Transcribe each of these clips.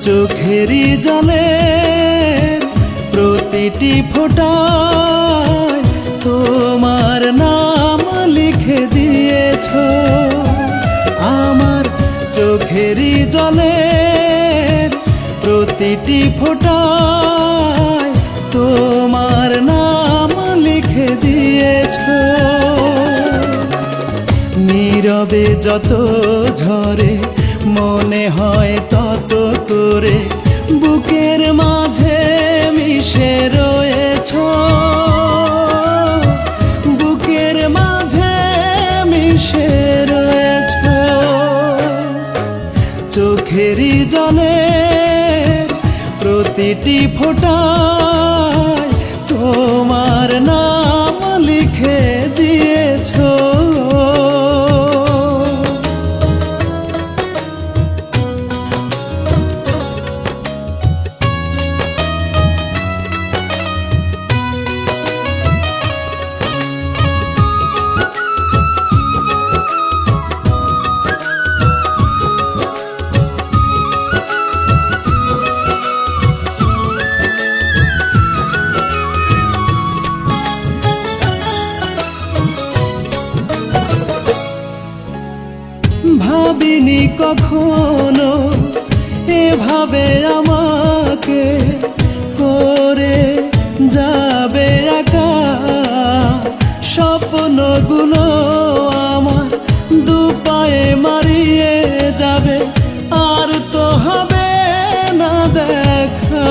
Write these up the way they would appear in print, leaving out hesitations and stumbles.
চোখেরই জলে প্রতিটি ফোঁটায় তোমার নাম লিখে দিয়েছ। আমার চোখেরই জলে প্রতিটি ফোঁটায় তোমার নাম লিখে দিয়েছ। নীরবে যত ঝরে মনে হয় তত করে বুকের মাঝে মিশে রয়েছ। বুকের মাঝে মিশে রয়েছ। চোখেরই জলে প্রতিটি ফোঁটায় তোমার নাম লিখে দিয়েছ। ভাবিনি কখনো এভাবে আমাকে করে যাবে একা। স্বপ্নগুলো আমার দুপায়ে মারিয়ে যাবে, আর তো হবে না দেখা।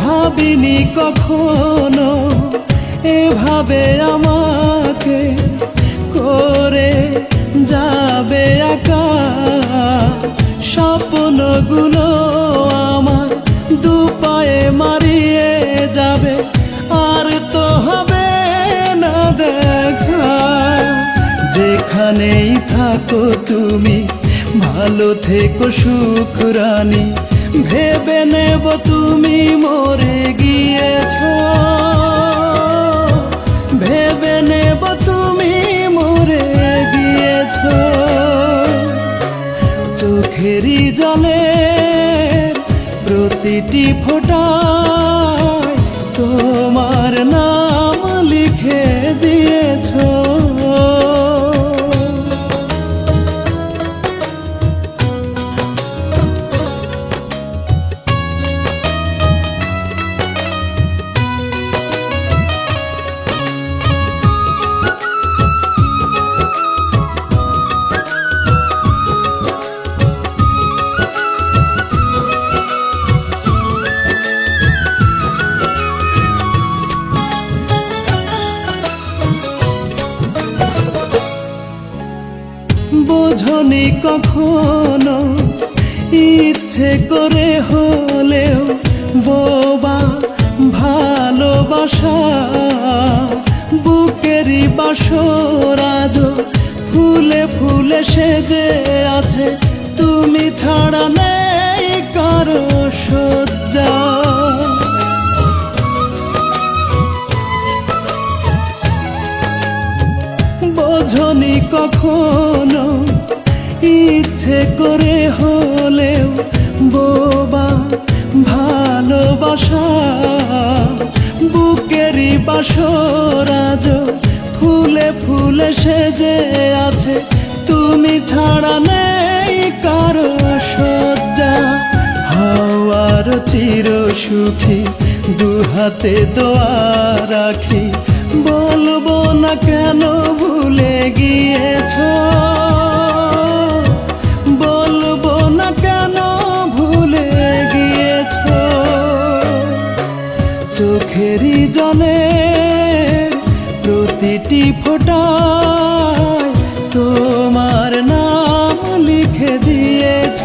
ভাবিনি কখনো এভাবে আমাকে করে যাবে একা। স্বপ্নগুলো আমার দুপায়ে মারিয়ে যাবে, আর তো হবে না দেখা। যেখানেই থাকো তুমি ভালো থেকো সুখ রানী, ভেবে নেব তুমি মরে গিয়েছ। ভেবে নেব তুমি মরে গিয়েছ। চোখেরই জলে প্রতিটি ফোঁটায় তোমার নাম লিখে দিয়েছ। বোঝনি কখনো ইচ্ছে করে হলেও বোবা ভালোবাসা। বুকেরই বাসর আজ ফুলে ফুলে সেজে আছে, তুমি ছাড়া নেই কারো সজ্জা। বোঝনি কখনো ইচ্ছে করে হলেও বোবা ভালোবাসা। বুকেরই বাসর আজ ফুলে ফুলে সেজে আছে, তুমি ছাড়া নেই কারো সজ্জা। হওয়ার চির সুখী দুহাতে দোয়া রাখি, বলবো না কেন ভুলে গিয়েছ। বলবো না কেন ভুলে গিয়েছ। চোখেরই জলে প্রতিটি ফোঁটায় তোমার নাম লিখে দিয়েছ।